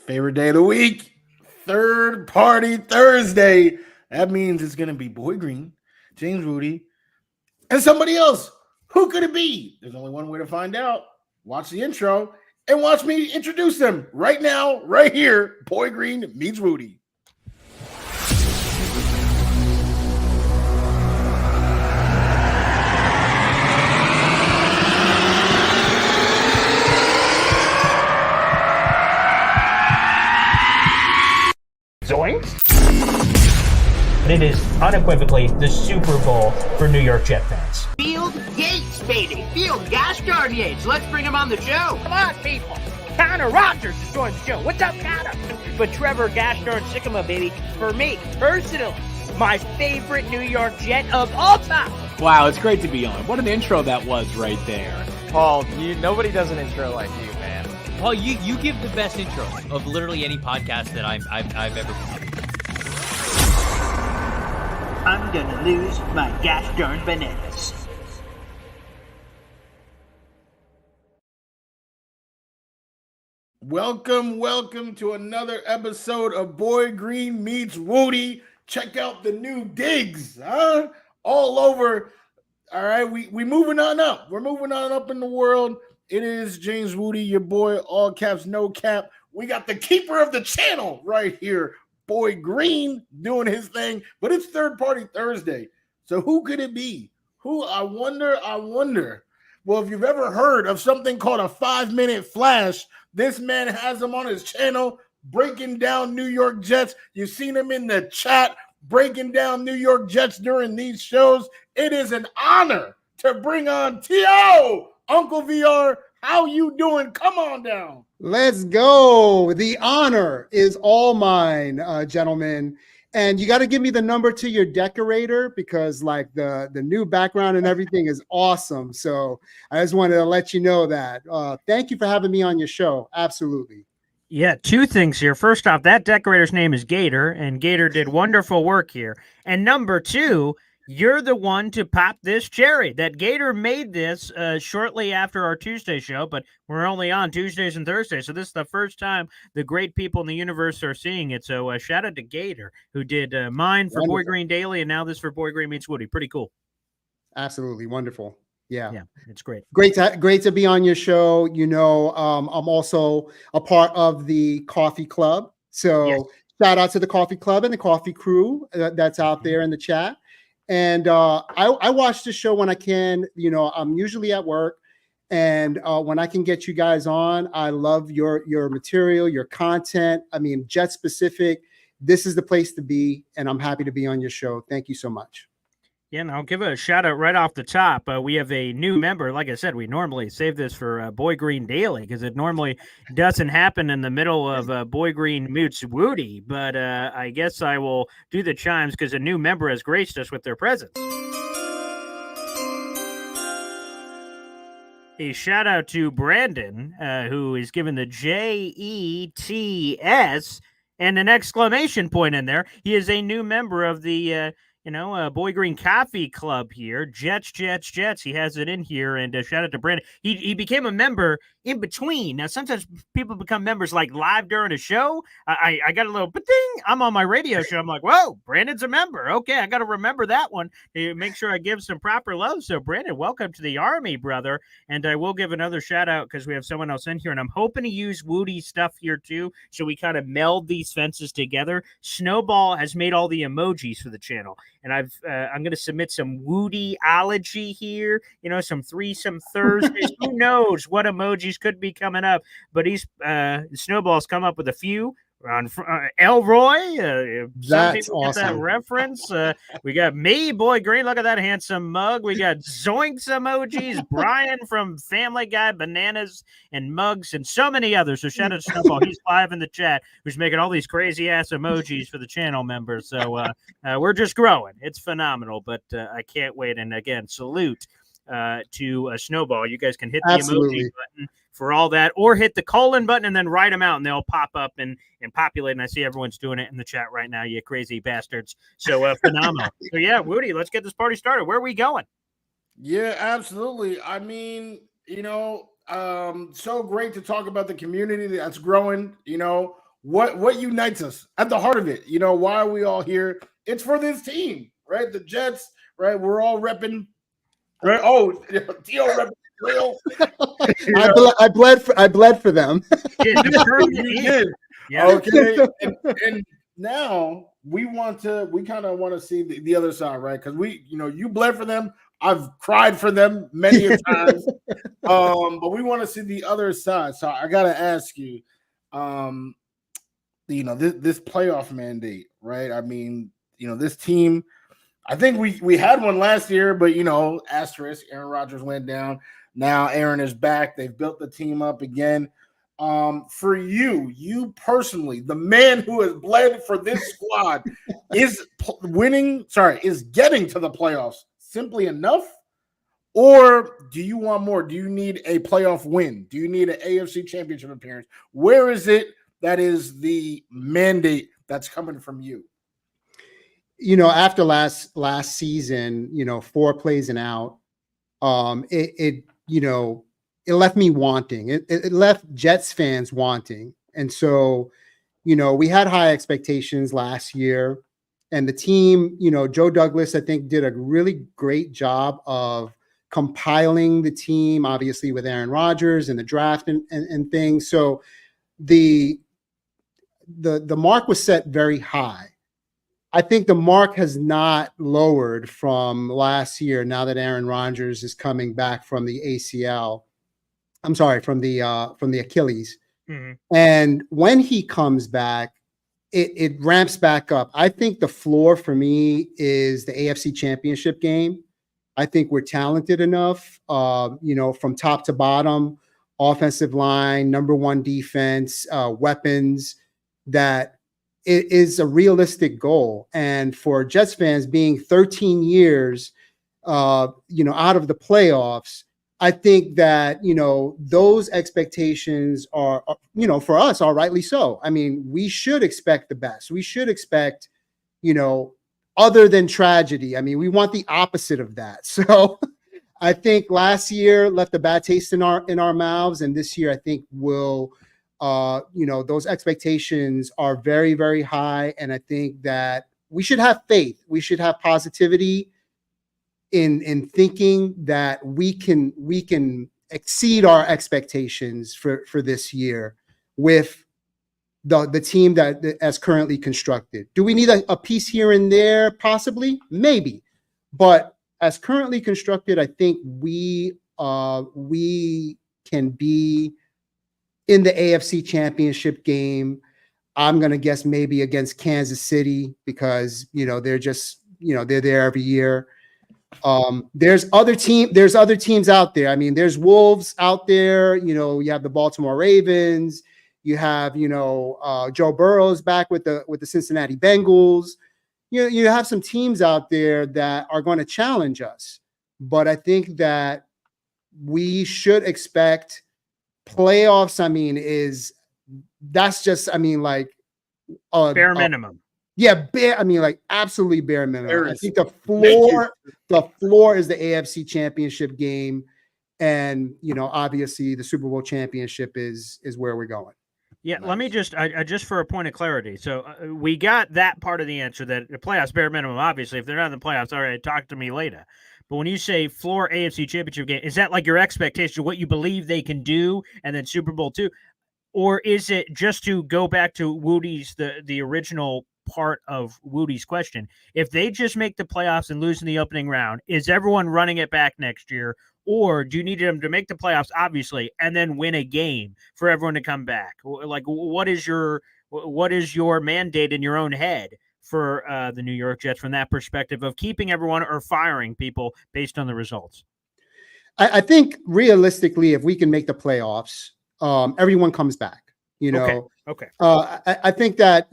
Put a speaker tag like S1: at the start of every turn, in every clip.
S1: Favorite day of the week, third party Thursday. That means it's going to be Boy Green, James Wudi, and somebody else. Who could it be? There's only one way to find out. Watch the intro and watch me introduce them right now, right here. Boy Green meets Wudi.
S2: Zoinks! It is unequivocally the Super Bowl for New York Jet fans.
S3: Field Yates, baby. Field gosh darn Yates. Let's bring him on the show.
S2: Come on, people. Connor Rogers is joining the show. What's up, Connor? But Trevor gosh darn Sycamore, baby, for me, personally, my favorite New York Jet of all time.
S4: Wow, it's great to be on. What an intro that was right there.
S5: Paul, nobody does an intro like you, man.
S6: Paul, you give the best intro of literally any podcast that I've ever been.
S3: I'm gonna lose my gosh darn bananas.
S1: Welcome to another episode of Boy Green Meets Wudi. Check out the new digs, huh? All over. All right, we moving on up. We're moving on up in the world. It is James Wudi, your boy, all caps, no cap. We got the keeper of the channel right here, Boy Green, doing his thing. But it's third party Thursday. So who could it be? Who? I wonder. Well, if you've ever heard of something called a 5-minute flash, this man has them on his channel breaking down New York Jets. You've seen him in the chat breaking down New York Jets during these shows. It is an honor to bring on T.O. Uncle VR. How you doing? Come on down.
S7: Let's go. The honor is all mine, gentlemen. And you got to give me the number to your decorator because like the new background and everything is awesome. So I just wanted to let you know that. Thank you for having me on your show. Absolutely.
S2: Yeah, two things here. First off, that decorator's name is Gator, and Gator did wonderful work here. And number two, you're the one to pop this cherry. That Gator made this shortly after our Tuesday show, but we're only on Tuesdays and Thursdays. So this is the first time the great people in the universe are seeing it. So shout out to Gator, who did mine for
S7: Wonderful.
S2: Boy Green Daily, and now this for Boy Green Meets Wudi. Pretty cool.
S7: Absolutely. Wonderful. Yeah,
S2: it's great.
S7: Great to be on your show. You know, I'm also a part of the Coffee Club. So
S2: Yes.
S7: shout out to the Coffee Club and the Coffee Crew that's out there in the chat. And I watch the show when I can. You know, I'm usually at work, and when I can get you guys on, I love your material, your content. I mean, Jet specific. This is the place to be, and I'm happy to be on your show. Thank you so much.
S2: Yeah, and I'll give a shout out right off the top. We have a new member. Like I said, we normally save this for Boy Green Daily because it normally doesn't happen in the middle of Boy Green Meets Wudi. But I guess I will do the chimes because a new member has graced us with their presence. A shout out to Brandon, who is given the JETS and an exclamation point in there. He is a new member of the Boy Green Coffee Club here. Jets. He has it in here. And shout out to Brandon. He became a member in between. Now, sometimes people become members like live during a show. I got a little ding. I'm on my radio show. I'm like, whoa, Brandon's a member. Okay, I got to remember that one to make sure I give some proper love. So, Brandon, welcome to the Army, brother. And I will give another shout out because we have someone else in here. And I'm hoping to use Wudi stuff here too. So we kind of meld these fences together. Snowball has made all the emojis for the channel. And I'm going to submit some Wudi-ology here. You know, some threesome Thursdays. Who knows what emojis could be coming up? But Snowball's come up with a few. On Elroy,
S7: That's awesome.
S2: That reference. We got me, Boy Green. Look at that handsome mug. We got Zoinks emojis. Brian from Family Guy, bananas and mugs, and so many others. So shout out to Snowball. He's live in the chat. Who's making all these crazy ass emojis for the channel members. So we're just growing. It's phenomenal. But I can't wait. And again, salute to Snowball. You guys can hit the
S7: Absolutely.
S2: emoji button for all that, or hit the colon button and then write them out, and they'll pop up and populate. And I see everyone's doing it in the chat right now, you crazy bastards. So phenomenal. So yeah, Wudi, let's get this party started. Where are we going?
S1: Yeah, absolutely. I mean, so great to talk about the community that's growing, what unites us at the heart of it. You know, why are we all here? It's for this team, right? The Jets, right? We're all repping, right? Oh, T.O. repping real.
S7: I bled for them.
S2: Yeah, the permanent
S1: You
S2: ink.
S1: did.
S2: Yeah.
S1: Okay. And now we kind of want to see the other side, right? Because you bled for them. I've cried for them many a times. But we want to see the other side. So I gotta ask you, this playoff mandate, right? I mean, this team, I think we had one last year, but asterisk, Aaron Rodgers went down. Now Aaron is back. They've built the team up again. For you personally, the man who has bled for this squad is getting to the playoffs simply enough? Or do you want more? Do you need a playoff win? Do you need an AFC championship appearance? Where is it that is the mandate that's coming from you?
S7: After last season, 4 plays and out, it left me wanting. It left Jets fans wanting. And so, we had high expectations last year, and the team, Joe Douglas, I think, did a really great job of compiling the team, obviously with Aaron Rodgers and the draft and things. So the mark was set very high. I think the mark has not lowered from last year now that Aaron Rodgers is coming back from the ACL. I'm sorry, from the Achilles. Mm-hmm. And when he comes back, it ramps back up. I think the floor for me is the AFC Championship game. I think we're talented enough, from top to bottom, offensive line, number 1 defense, weapons, that it is a realistic goal. And for Jets fans, being 13 years, out of the playoffs, I think that, those expectations are, for us, are rightly so. I mean, we should expect the best. We should expect, other than tragedy. I mean, we want the opposite of that. So I think last year left a bad taste in our mouths. And this year, I think will, those expectations are very, very high. And I think that we should have faith. We should have positivity in thinking that we can exceed our expectations for this year with the team that as currently constructed. Do we need a piece here and there? Possibly, maybe. But as currently constructed, I think we can be in the AFC Championship game. I'm going to guess maybe against Kansas City because, they're just, they're there every year. There's other teams out there. I mean, there's Wolves out there. You have the Baltimore Ravens. You have, Joe Burrow's back with the Cincinnati Bengals. You have some teams out there that are going to challenge us. But I think that we should expect playoffs. I mean, bare
S2: minimum.
S7: Yeah, absolutely bare minimum. I think the floor is the AFC Championship game, and obviously the Super Bowl championship is where we're going.
S2: Yeah, nice. Let me just for a point of clarity. So we got that part of the answer that the playoffs bare minimum. Obviously, if they're not in the playoffs, all right, talk to me later. But when you say floor AFC Championship game, is that like your expectation, what you believe they can do, and then Super Bowl 2, or is it just to go back to Wudi's the original part of Wudi's question? If they just make the playoffs and lose in the opening round, is everyone running it back next year? Or do you need them to make the playoffs, obviously, and then win a game for everyone to come back? Like, what is your mandate in your own head for the New York Jets from that perspective of keeping everyone or firing people based on the results?
S7: I think realistically, if we can make the playoffs, everyone comes back.
S2: Okay.
S7: I think that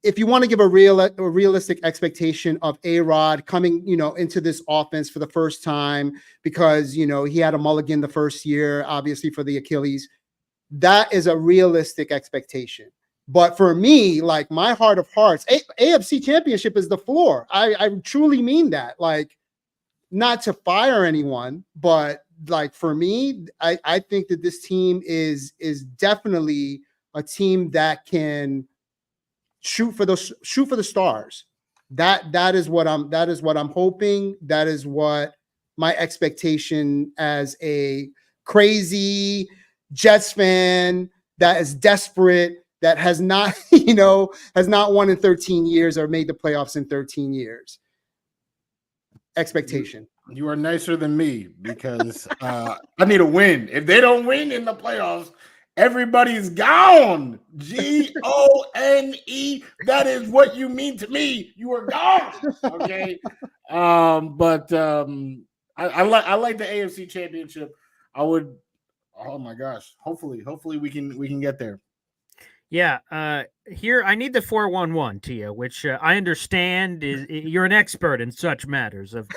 S7: if you want to give a realistic expectation of A-Rod coming, into this offense for the first time, because, he had a mulligan the first year, obviously for the Achilles, that is a realistic expectation. But for me, like my heart of hearts, AFC Championship is the floor. I truly mean that. Like, not to fire anyone, but like for me, I think that this team is definitely a team that can shoot for the stars. That is what I'm hoping. That is what my expectation as a crazy Jets fan that is desperate, that has not, has not won in 13 years or made the playoffs in 13 years. Expectation.
S1: You are nicer than me because I need a win. If they don't win in the playoffs, everybody's gone. Gone. That is what you mean to me. You are gone. Okay. But I like the AFC Championship. I would. Oh my gosh. Hopefully we can get there.
S2: Yeah, here I need the 411, Tia, which I understand is you're an expert in such matters of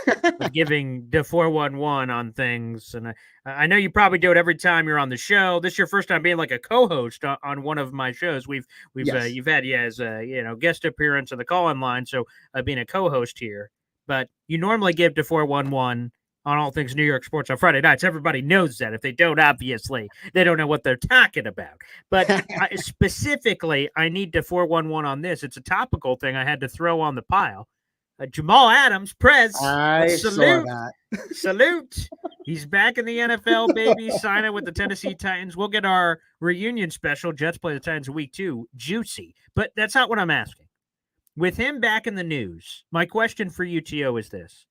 S2: giving the 411 on things, and I know you probably do it every time you're on the show. This is your first time being like a co-host on one of my shows. We've
S7: Yes.
S2: You've had as a guest appearance on the call-in line, so being a co-host here, but you normally give the 411 on all things New York sports on Friday nights. Everybody knows that. If they don't, obviously, they don't know what they're talking about. But specifically, I need the 411 on this. It's a topical thing I had to throw on the pile. Jamal Adams, Prez, salute.
S7: Saw that.
S2: Salute. He's back in the NFL, baby, signing with the Tennessee Titans. We'll get our reunion special. Jets play the Titans week 2. Juicy. But that's not what I'm asking. With him back in the news, my question for you, Tio, is this.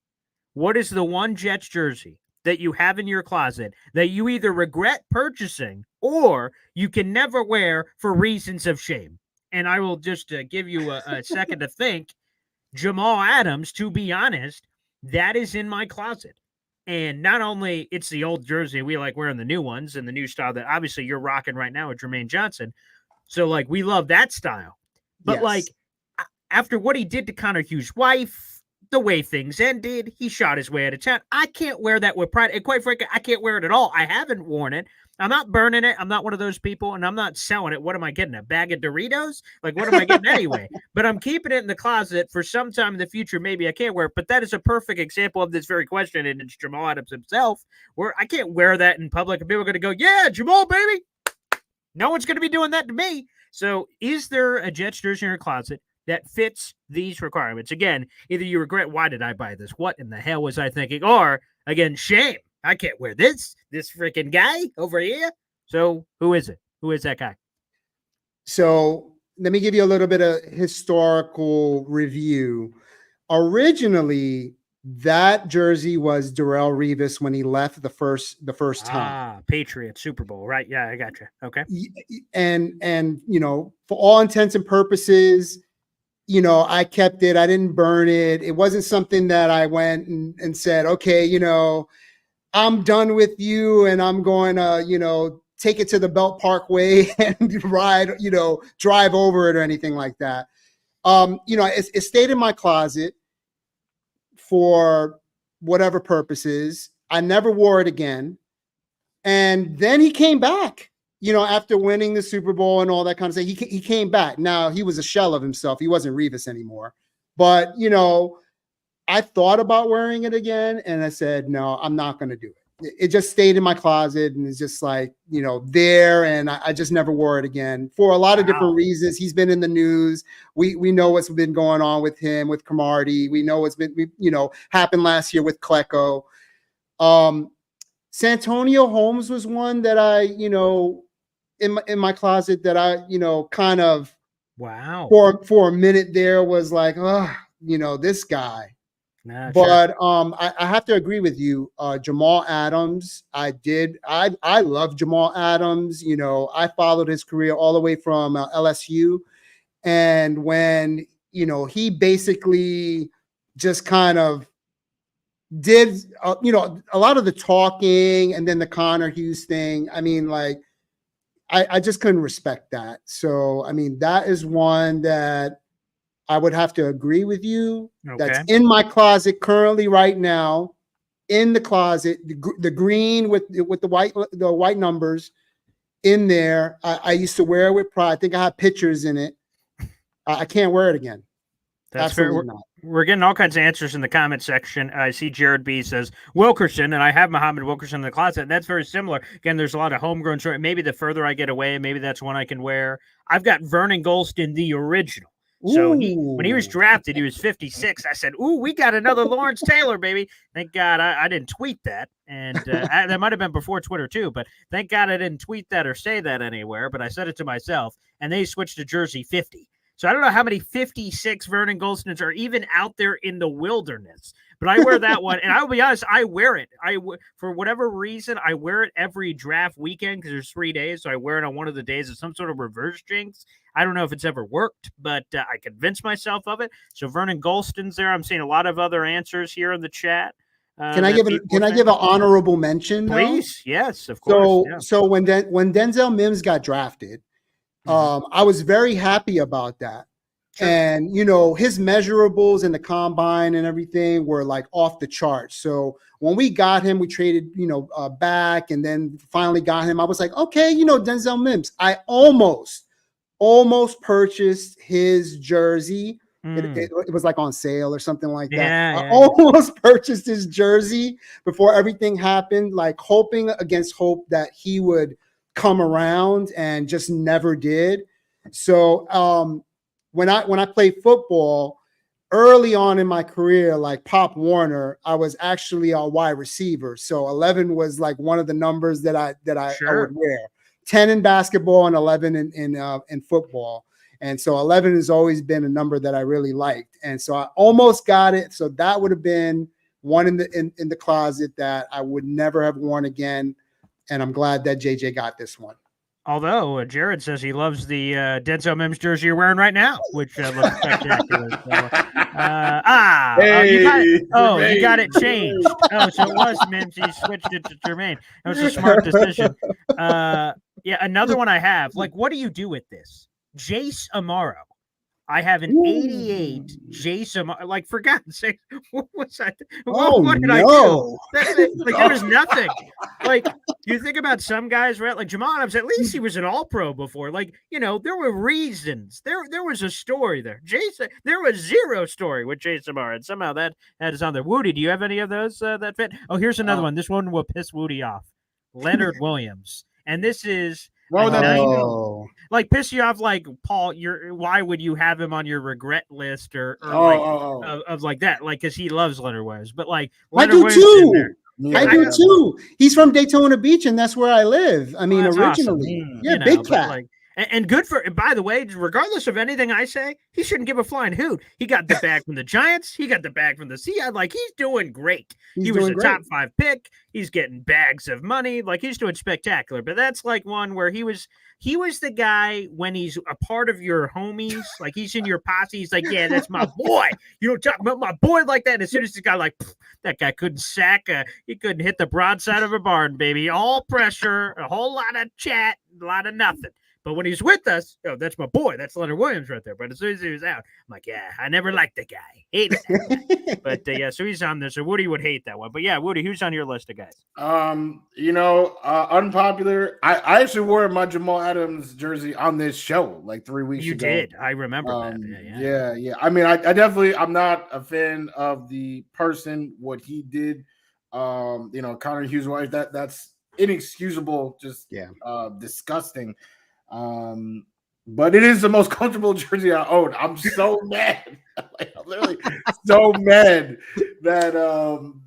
S2: What is the one Jets jersey that you have in your closet that you either regret purchasing or you can never wear for reasons of shame? And I will just give you a second to think. Jamal Adams, to be honest, that is in my closet. And not only it's the old jersey, we like wearing the new ones and the new style that obviously you're rocking right now with Jermaine Johnson. So, like, we love that style. But,
S7: Yes.
S2: like, after what he did to Connor Hughes' wife, the way things ended, he shot his way out of town. I can't wear that with pride. And quite frankly, I can't wear it at all. I haven't worn it. I'm not burning it. I'm not one of those people, and I'm not selling it. What am I getting? A bag of Doritos? Like, what am I getting anyway? But I'm keeping it in the closet for some time in the future. Maybe I can't wear it. But that is a perfect example of this very question, and it's Jamal Adams himself, where I can't wear that in public, and people are going to go, yeah, Jamal, baby. No one's going to be doing that to me. So is there a Jets jersey in your closet that fits these requirements? Again, either you regret, why did I buy this? What in the hell was I thinking? Or, again, shame. I can't wear this freaking guy over here. So who is it? Who is that guy?
S7: So let me give you a little bit of historical review. Originally, that jersey was Darrelle Revis when he left the first time.
S2: Patriots Super Bowl, right? Yeah, I got you. Okay.
S7: And for all intents and purposes, I kept it. I didn't burn it. It wasn't something that I went and said, okay, I'm done with you and I'm going to, take it to the Belt Parkway and ride, drive over it or anything like that. It stayed in my closet for whatever purposes. I never wore it again. And then he came back, after winning the Super Bowl and all that kind of stuff. He came back. Now, he was a shell of himself. He wasn't Revis anymore. But, I thought about wearing it again, and I said, no, I'm not going to do it. It just stayed in my closet, and it's just like, there, and I just never wore it again for a lot of different reasons. He's been in the news. We know what's been going on with him, with Cromartie. We know what's been, happened last year with Klecko. Santonio Holmes was one that I, in my closet that I, kind of,
S2: wow,
S7: for a minute there was like, oh, this guy.
S2: Nah,
S7: but I have to agree with you. Jamal Adams, I love Jamal Adams. I followed his career all the way from LSU. And when, he basically just kind of did, a lot of the talking and then the Connor Hughes thing. I mean, like, I just couldn't respect that. So, I mean, that is one that I would have to agree with you. Okay. That's in my closet currently right now, in the closet, the green with the white numbers in there. I used to wear it with pride. I think I have pictures in it. I can't wear it again.
S2: That's
S7: absolutely
S2: fair.
S7: Not.
S2: We're getting all kinds of answers in the comment section. I see Jared B says Wilkerson, and I have Muhammad Wilkerson in the closet, and that's very similar. Again, there's a lot of homegrown short. Maybe the further I get away, maybe that's one I can wear. I've got Vernon Golston, the original. So when he was drafted, he was 56. I said, "Ooh, we got another Lawrence Taylor, baby." Thank God I didn't tweet that, and that might have been before Twitter too. But thank God I didn't tweet that or say that anywhere. But I said it to myself, and they switched to jersey 50. So I don't know how many 56 Vernon Golstons are even out there in the wilderness, but I wear that one, and I'll be honest, I wear it. For whatever reason, I wear it every draft weekend because there's 3 days, so I wear it on one of the days of some sort of reverse jinx. I don't know if it's ever worked, but I convinced myself of it. So Vernon Golston's there. I'm seeing a lot of other answers here in the chat.
S7: Can I give an honorable mention?
S2: Please, yes, of course.
S7: So when Denzel Mims got drafted, I was very happy about that. Sure. And, his measurables in the combine and everything were like off the charts. So when we got him, we traded, back and then finally got him. I was like, okay, Denzel Mims. I almost purchased his jersey. It was like on sale or something like that. I almost purchased his jersey before everything happened, like hoping against hope that he would come around, and just never did. So when I played football early on in my career, like Pop Warner, I was actually a wide receiver. So 11 was like one of the numbers that I would wear. 10 in basketball and 11 in football. And so 11 has always been a number that I really liked. And so I almost got it. So that would have been one in the closet that I would never have worn again. And I'm glad that JJ got this one.
S2: Although Jared says he loves the Denzel Mims jersey you're wearing right now, which looks spectacular. So, you got it changed. Oh, so it was Mims. He switched it to Jermaine. That was a smart decision. Another one I have. Like, what do you do with this? Jace Amaro. I have an 88 Jace Amaro. Like, for God's sake, what was that? What did I do? Like, there was nothing. Like, you think about some guys, right? Like Jamal Adams, at least he was an all-pro before. Like, there were reasons. There was a story there. Jason, there was zero story with Jace Amaro, and somehow that is on there. Wudi, do you have any of those that fit? Oh, here's another one. This one will piss Wudi off. Leonard Williams. And this is... like piss you off, like Paul. Why would you have him on your regret list of like that? Like, because he loves Leonard Williams, but like Leonard
S7: I do too. I do too. He's from Daytona Beach, and that's where I live. I mean, originally,
S2: awesome.
S7: Big cat.
S2: Like, and good for. By the way, regardless of anything I say, he shouldn't give a flying hoot. He got the bag from the Giants. He got the bag from the Seahawks. Like, he's doing great. He was a top 5 pick. He's getting bags of money. Like, he's doing spectacular. But that's like one where he was the guy when he's a part of your homies. Like, he's in your posse. He's like, yeah, that's my boy. You don't talk about my boy like that. And as soon as the guy like, that guy couldn't sack. He couldn't hit the broadside of a barn, baby. All pressure, a whole lot of chat, a lot of nothing. But when he's with us, that's my boy. That's Leonard Williams right there. But as soon as he was out, I'm like, yeah, I never liked the guy. Hated that guy. But so he's on there. So Woody would hate that one. But yeah, Woody, who's on your list of guys?
S1: Unpopular. I actually wore my Jamal Adams jersey on this show like 3 weeks ago.
S2: You did. I remember that.
S1: Yeah. I mean, I definitely, I'm not a fan of the person, what he did. Connor Hughes' wife, that's inexcusable, just disgusting. But it is the most comfortable jersey I own. I'm so mad. Like, I'm literally so mad that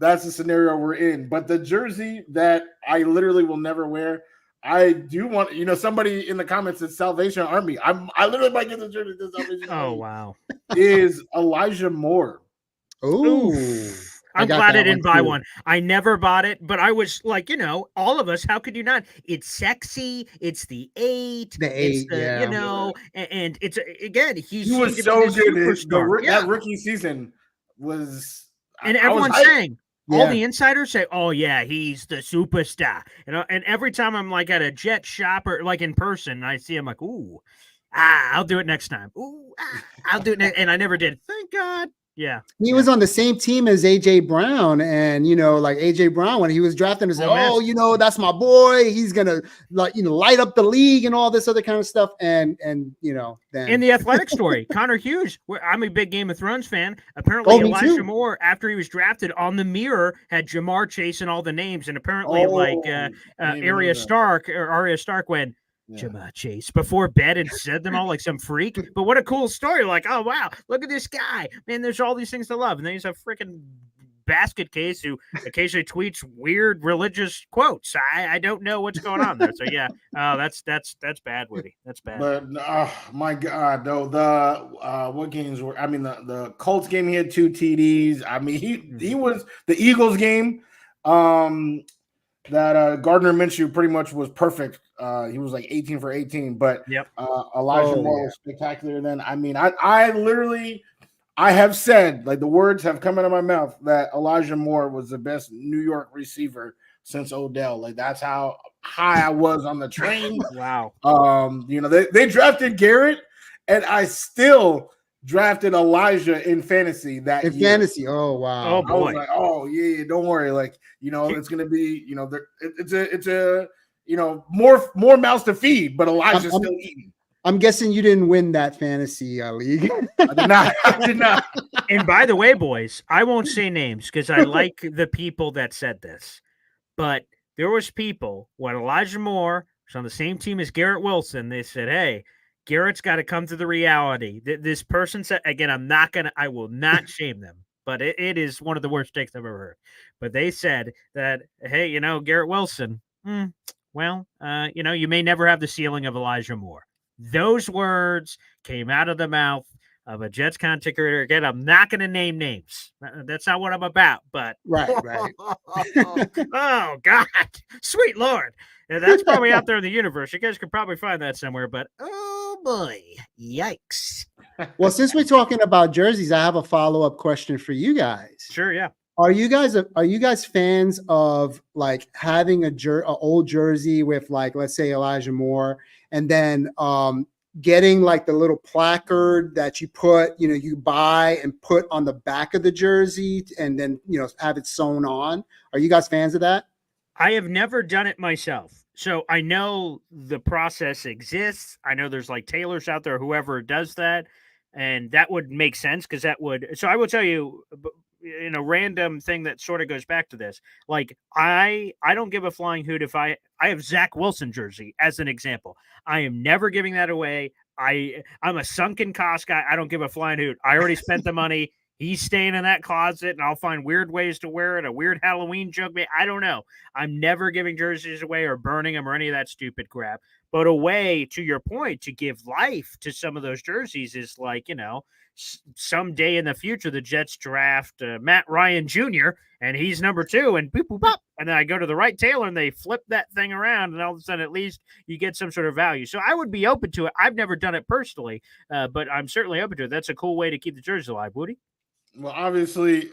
S1: that's the scenario we're in. But the jersey that I literally will never wear, I do want, somebody in the comments said Salvation Army. I literally might get the jersey to Salvation Army.
S2: Oh, wow.
S1: Is Elijah Moore.
S7: Ooh.
S2: I'm glad I didn't buy one. I never bought it, but I was like, all of us, how could you not? It's sexy. It's the 8. And it's, again,
S1: he was so good. That rookie season was.
S2: And everyone's saying, all the insiders say, oh, yeah, he's the superstar. And every time I'm like at a Jet shop or like in person, I see him like, ooh, I'll do it next time. Ooh, I'll do it next. And I never did. Thank God. Yeah.
S7: He was on the same team as AJ Brown, and like AJ Brown when he was drafted, and said,
S2: Oh,
S7: that's my boy. He's gonna light up the league and all this other kind of stuff. And then
S2: in the athletic story, Connor Hughes. I'm a big Game of Thrones fan. Apparently,
S7: me
S2: Elijah
S7: too.
S2: Moore, after he was drafted, on the mirror had Jamar chasing all the names, and apparently, Arya Stark went. Jamar Chase before bed and said them all like some freak. But what a cool story. Like, oh, wow, look at this guy. Man, there's all these things to love. And then he's a freaking basket case who occasionally tweets weird religious quotes. I don't know what's going on there. So, yeah, that's bad, Woody. That's bad.
S1: But, my God, though, what games were, the Colts game, he had 2 TDs. I mean, he was the Eagles game. That Gardner Minshew pretty much was perfect. He was like 18 for 18, but Elijah Moore was spectacular. Then I have said, like, the words have come out of my mouth that Elijah Moore was the best New York receiver since Odell. Like, that's how high I was on the train.
S2: Wow.
S1: They drafted Garrett, and I still drafted Elijah in fantascy that year.
S7: Fantasy. Oh wow.
S2: Oh boy.
S1: I was like, oh yeah, don't worry. Like, it's gonna be, it's a more mouths to feed, but Elijah's still eating.
S7: I'm guessing you didn't win that fantasy league.
S1: I did not.
S2: And by the way, boys, I won't say names because I like the people that said this, but there was people when Elijah Moore was on the same team as Garrett Wilson. They said, hey, Garrett's got to come to the reality. This person said, again, I will not shame them, but it is one of the worst takes I've ever heard. But they said that, hey, Garrett Wilson, you may never have the ceiling of Elijah Moore. Those words came out of the mouth of a Jets content creator. Again, I'm not going to name names. That's not what I'm about, but.
S7: Right.
S2: Oh, God. Sweet Lord. Yeah, that's probably out there in the universe. You guys could probably find that somewhere, but oh boy, yikes.
S7: Well, since we're talking about jerseys, I have a follow-up question for you guys.
S2: Sure, yeah.
S7: Are you guys fans of like having a old jersey with, like, let's say Elijah Moore, and then getting like the little placard that you put, you buy and put on the back of the jersey, and then have it sewn on? Are you guys fans of that?
S2: I have never done it myself. So I know the process exists. I know there's like tailors out there, whoever does that, and that would make sense because that would. So I will tell you, in a random thing that sort of goes back to this, like I don't give a flying hoot if I have Zach Wilson jersey as an example. I am never giving that away. I'm a sunken cost guy. I don't give a flying hoot. I already spent the money. He's staying in that closet, and I'll find weird ways to wear it, a weird Halloween joke. I don't know. I'm never giving jerseys away or burning them or any of that stupid crap. But a way, to your point, to give life to some of those jerseys is like, someday in the future, the Jets draft Matt Ryan Jr., and he's number 2, and boop, boop, boop. And then I go to the right tailor, and they flip that thing around, and all of a sudden, at least you get some sort of value. So I would be open to it. I've never done it personally, but I'm certainly open to it. That's a cool way to keep the jersey alive, Woody.
S1: Well, obviously,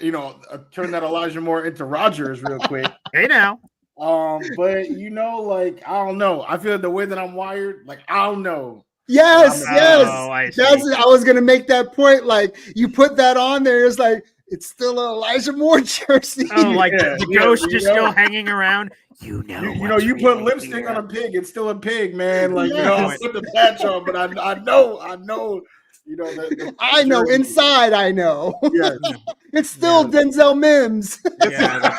S1: turn that Elijah Moore into Rodgers real quick.
S2: Hey now.
S1: But I don't know. I feel the way that I'm wired, like, I don't know.
S7: Yes.
S2: Oh, I
S7: was gonna make that point. Like, you put that on there, it's like it's still an Elijah Moore jersey.
S2: Oh, like the ghost is still hanging around. You
S1: put lipstick on a pig, it's still a pig, man. Like, I'll put the patch on, but I know.
S7: I know inside. I know.
S1: Yes.
S7: It's still Denzel Mims.
S2: Yeah,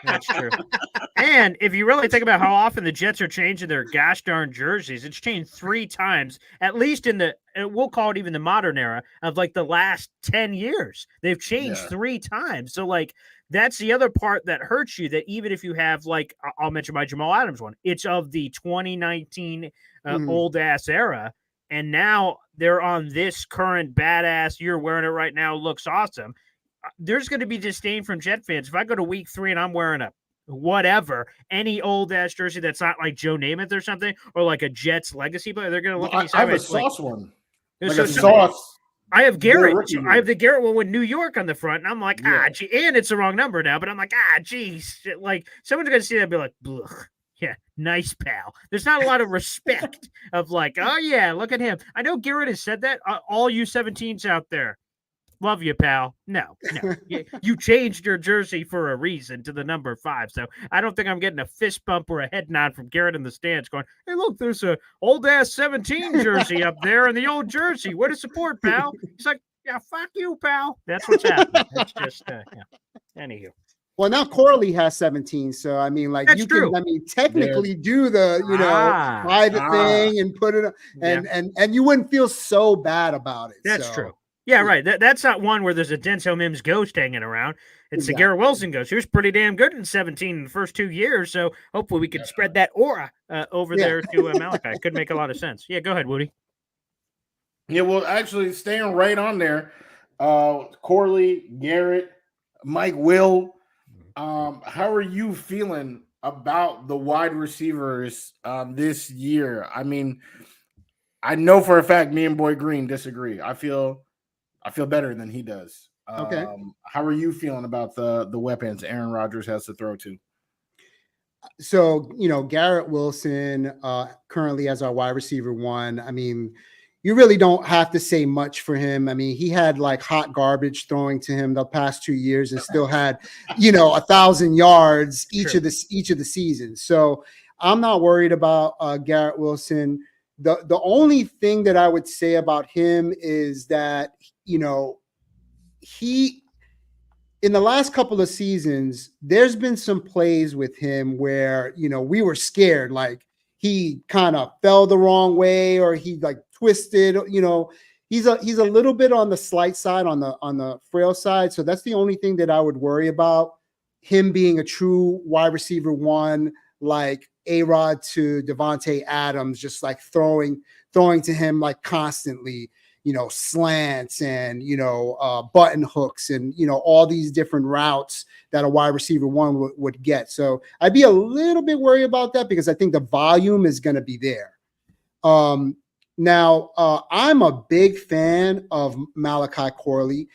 S2: that's true. And if you really think about how often the Jets are changing their gosh darn jerseys, it's changed 3 times, at least in we'll call it even the modern era of like the last 10 years. They've changed 3 times. So like that's the other part that hurts you, that even if you have, like, I'll mention my Jamal Adams one, it's of the 2019 old ass era. And now they're on this current badass, you're wearing it right now, looks awesome. There's going to be disdain from Jet fans. If I go to week 3 and I'm wearing any old ass jersey that's not like Joe Namath or something, or like a Jets legacy player, they're going to look at me sideways.
S1: I have a sauce one.
S2: Like a
S1: sauce.
S2: I have Garrett. So I have the Garrett one with New York on the front, and I'm like, gee, and it's the wrong number now, but I'm like, geez. Like, someone's going to see that and be like, blech. Yeah, nice, pal. There's not a lot of respect of like, oh, yeah, look at him. I know Garrett has said that. All you 17s out there, Love you, pal. No. You changed your jersey for a reason to the number 5. So I don't think I'm getting a fist bump or a head nod from Garrett in the stands going, hey, look, there's a old ass 17 jersey up there in the old jersey. Way to support, pal. He's like, yeah, fuck you, pal. That's what's happening. That's just, yeah. Anywho.
S7: Well, now Corley has 17, so I mean, like
S2: That's
S7: you
S2: true.
S7: can, I mean, technically do the, private thing and put it, and you wouldn't feel so bad about it.
S2: That's
S7: so.
S2: true. Yeah, right. That's not one where there's a Denzel Mims ghost hanging around. It's the Garrett Wilson ghost. He was pretty damn good in 17 in the first 2 years, so hopefully we can spread that aura over there to Malachi. Could make a lot of sense. Yeah, go ahead, Woody.
S1: Yeah, well, actually, staying right on there, Corley, Garrett, Mike Will. How are you feeling about the wide receivers this year? I mean, I know for a fact me and Boy Green disagree. I feel better than he does.
S7: Okay.
S1: How are you feeling about the weapons Aaron Rodgers has to throw to?
S7: So, Garrett Wilson currently as our wide receiver 1. I mean, you really don't have to say much for him. I mean, he had like hot garbage throwing to him the past 2 years and still had, 1,000 yards each of the seasons. So I'm not worried about Garrett Wilson. The only thing that I would say about him is that, he, in the last couple of seasons, there's been some plays with him where, we were scared, like he kind of fell the wrong way or he like twisted, he's a little bit on the slight side, on the frail side. So that's the only thing that I would worry about, him being a true wide receiver 1, like A-Rod to Devontae Adams, just like throwing to him like constantly, slants and, button hooks and, all these different routes that a wide receiver 1 would get. So I'd be a little bit worried about that because I think the volume is going to be there. Now, I'm a big fan of Malachi Corley.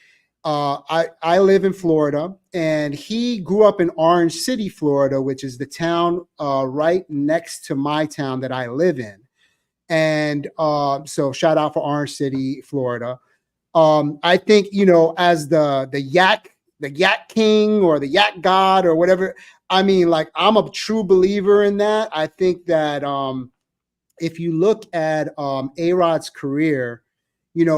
S7: I live in Florida, and he grew up in Orange City, Florida, which is the town right next to my town that I live in. And so shout out for Orange City, Florida. I think, as the Yak King or the Yak God or whatever, I mean, like, I'm a true believer in that. I think that if you look at A-Rod's career,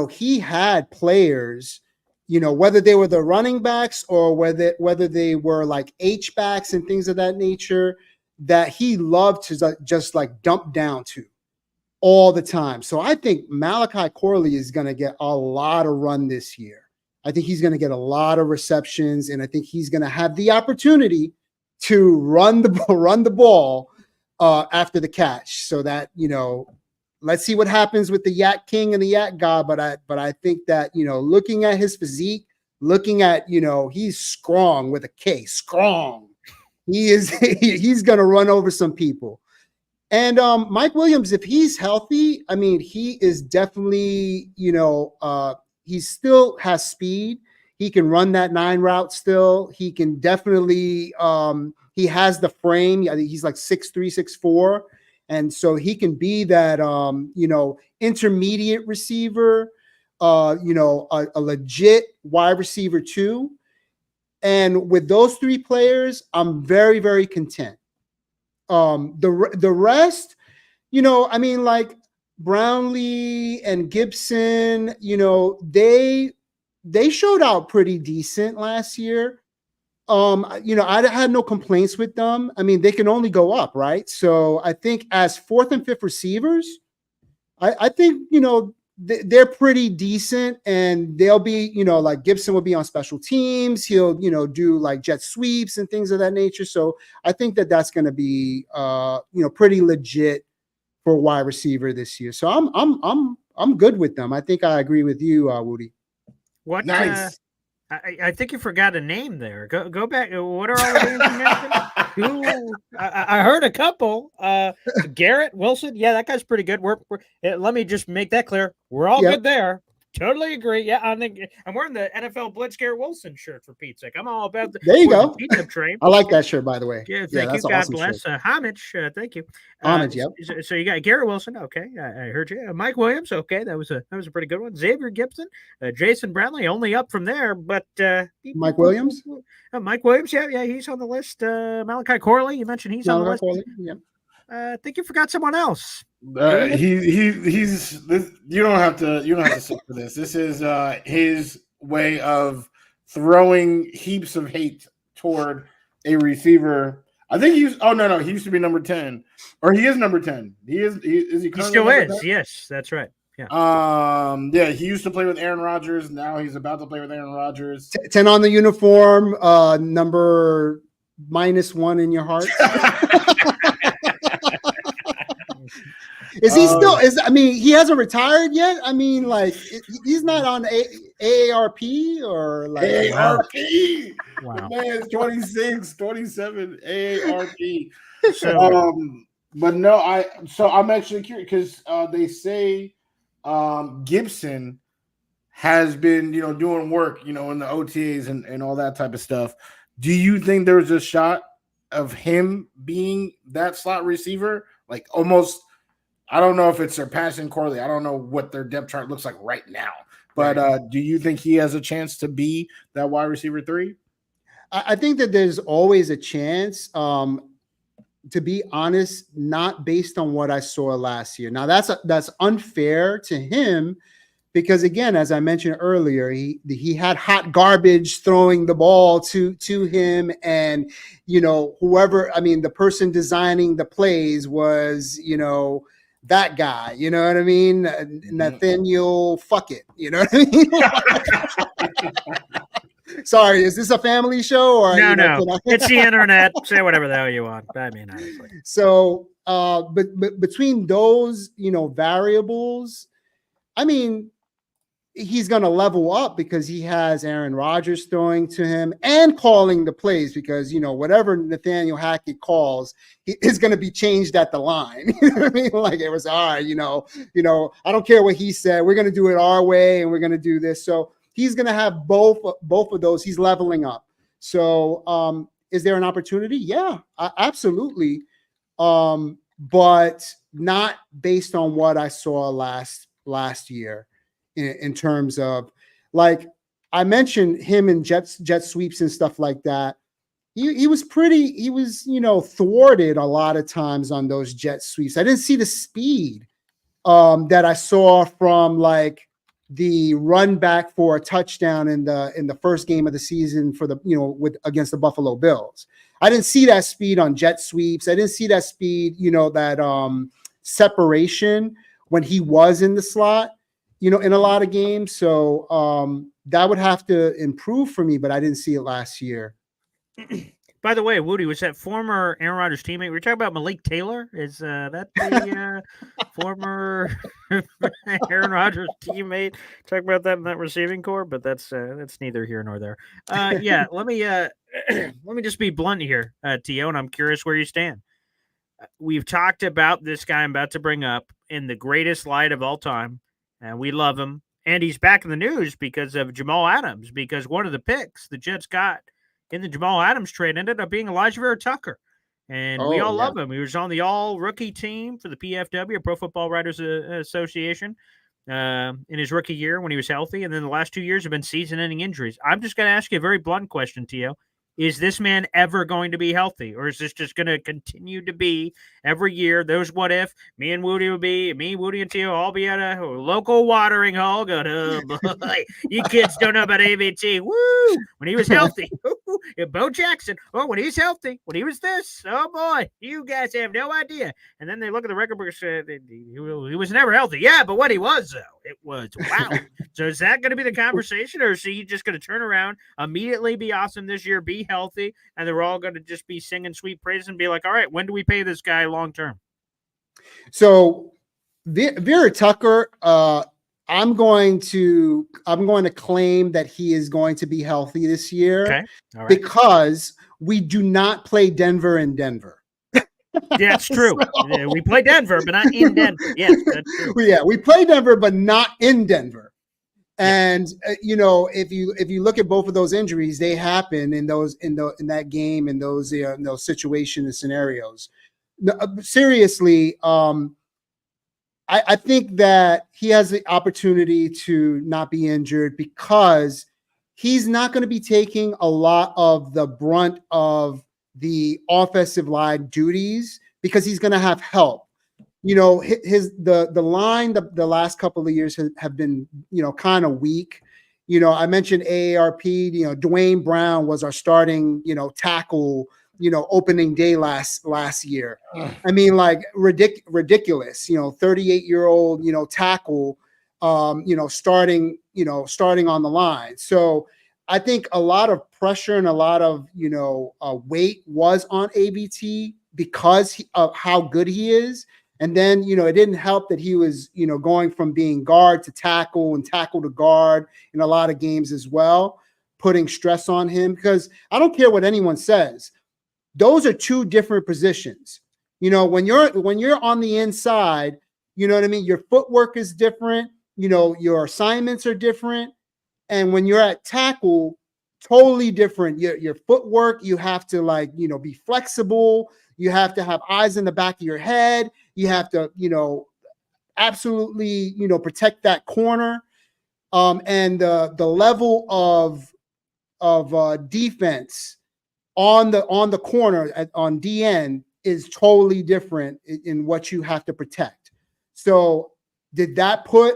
S7: he had players, whether they were the running backs or whether they were like H-backs and things of that nature, that he loved to just like dump down to all the time. So I think Malachi Corley is going to get a lot of run this year. I think he's going to get a lot of receptions, and I think he's going to have the opportunity to run the ball after the catch, so that, let's see what happens with the Yak King and the Yak God. But I think that, looking at his physique, looking at, he's strong with a K, strong. He's going to run over some people. And Mike Williams, if he's healthy, I mean, he is definitely, he still has speed. He can run that 9 route still. He can definitely, he has the frame. I think he's like 6'3", 6'4". And so he can be that, intermediate receiver, a legit wide receiver 2. And with those 3 players, I'm very, very content. The rest, I mean, like Brownlee and Gibson, they showed out pretty decent last year. I had no complaints with them. I mean, they can only go up, right? So I think as 4th and 5th receivers, I think, they're pretty decent, and they'll be, like Gibson will be on special teams. He'll, do like jet sweeps and things of that nature. So I think that that's going to be, pretty legit for a wide receiver this year. So I'm good with them. I think I agree with you, Woody.
S2: What?
S1: Nice.
S2: I think you forgot a name there. Go back. What are all the names you mentioned? I heard a couple. Garrett Wilson. Yeah, that guy's pretty good. Let me just make that clear. We're all good there. Totally agree. Yeah, I'm wearing the NFL Blitz Garrett Wilson shirt for Pete's sake. I'm all about the
S7: There you go.
S2: Pizza train.
S7: I like that shirt, by the way.
S2: Yeah, thank you.
S7: That's an
S2: God
S7: awesome
S2: bless.
S7: shirt.
S2: Homage. Thank you.
S7: Homage. Yep.
S2: So you got Garrett Wilson. Okay, I heard you. Mike Williams. Okay, that was a pretty good one. Xavier Gibson, Jason Bradley. Only up from there, but
S7: Mike Williams.
S2: Mike Williams. Yeah, he's on the list. Malachi Corley. You mentioned he's on the list.
S7: Yep.
S2: I think you forgot someone else.
S1: He's this, you don't have to sit for this. This is his way of throwing heaps of hate toward a receiver. I think he used to be number 10, or he is number 10. He still is.
S2: 10? Yes, that's right. Yeah.
S1: Yeah, he used to play with Aaron Rodgers. Now he's about to play with Aaron Rodgers.
S7: 10 on the uniform, number -1 in your heart. Is he still? He hasn't retired yet. He's not on AARP or like
S1: AARP.
S2: Wow.
S1: The man is 26, 27, AARP.
S2: So,
S1: but no, I'm actually curious because they say Gibson has been, doing work, in the OTAs and all that type of stuff. Do you think there's a shot of him being that slot receiver? Like almost, I don't know if it's surpassing Corley. I don't know what their depth chart looks like right now. But do you think he has a chance to be that wide receiver 3?
S7: I think that there's always a chance. To be honest, not based on what I saw last year. Now that's unfair to him because again, as I mentioned earlier, he had hot garbage throwing the ball to him, and whoever, the person designing the plays was that guy. You know what I mean? Nathaniel, fuck it. You know what I mean? Sorry, is this a family show or
S2: no? It's the internet. Say whatever the hell you want. Honestly.
S7: So, but between those, variables, he's going to level up because he has Aaron Rodgers throwing to him and calling the plays because, whatever Nathaniel Hackett calls is going to be changed at the line. You know what I mean? Like it was, all right, I don't care what he said. We're going to do it our way and we're going to do this. So he's going to have both of those. He's leveling up. So is there an opportunity? Yeah, absolutely. But not based on what I saw last year. In terms of, like I mentioned him in jet sweeps and stuff like that. He was thwarted a lot of times on those jet sweeps. I didn't see the speed that I saw from like the run back for a touchdown in the first game of the season for the against the Buffalo Bills. I didn't see that speed on jet sweeps. I didn't see that speed, that separation when he was in the slot. In a lot of games. So that would have to improve for me, but I didn't see it last year.
S2: By the way, Wudi, was that former Aaron Rodgers teammate? We were talking about Malik Taylor. Is that the former Aaron Rodgers teammate? Talk about that in that receiving core, but that's neither here nor there. Yeah, let me just be blunt here, Tio, and I'm curious where you stand. We've talked about this guy I'm about to bring up in the greatest light of all time. And we love him. And he's back in the news because of Jamal Adams, because one of the picks the Jets got in the Jamal Adams trade ended up being Elijah Vera-Tucker. And we all love him. He was on the all-rookie team for the PFW, Pro Football Writers Association, in his rookie year when he was healthy. And then the last 2 years have been season-ending injuries. I'm just going to ask you a very blunt question, Tio. Is this man ever going to be healthy? Or is this just going to continue to be every year? Those what if, me, Woody and Tio all be at a local watering hole going, oh boy, you kids don't know about AVT. Woo! When he was healthy. Bo Jackson. Oh, when he's healthy. When he was this. Oh boy, you guys have no idea. And then they look at the record book and say, he was never healthy. Yeah, but what he was, though, it was wow. So is that going to be the conversation? Or is he just going to turn around, immediately be awesome this year, be healthy, and they're all going to just be singing sweet praise and be like, all right, when do we pay this guy long term?
S7: So Vera-Tucker, I'm going to claim that he is going to be healthy this year.
S2: Okay. All right.
S7: Because we do not play Denver in Denver.
S2: Yeah, it's true. So, we play Denver, but not in Denver. Yes, that's true.
S7: Yeah, we play Denver, but not in Denver. And you know, if you look at both of those injuries, they happen in that game, in those situations and scenarios. Seriously, I think that he has the opportunity to not be injured because he's not going to be taking a lot of the brunt of the offensive line duties because he's going to have help. You know, the line the last couple of years have been, you know, kind of weak. You know, I mentioned AARP. You know, Dwayne Brown was our starting, you know, tackle, you know, opening day last year. I mean, like ridiculous. You know, 38-year-old, you know, tackle, you know, starting on the line. So I think a lot of pressure and a lot of, you know, weight was on ABT because of how good he is. And then, you know, it didn't help that he was, you know, going from being guard to tackle and tackle to guard in a lot of games as well, putting stress on him, because I don't care what anyone says. Those are two different positions. You know, when you're on the inside, you know what I mean? Your footwork is different. You know, your assignments are different. And when you're at tackle, totally different. Your footwork, you have to, like, you know, be flexible. You have to have eyes in the back of your head. You have to, you know, absolutely, you know, protect that corner. And the level of defense on the corner on DN is totally different in what you have to protect. So did that put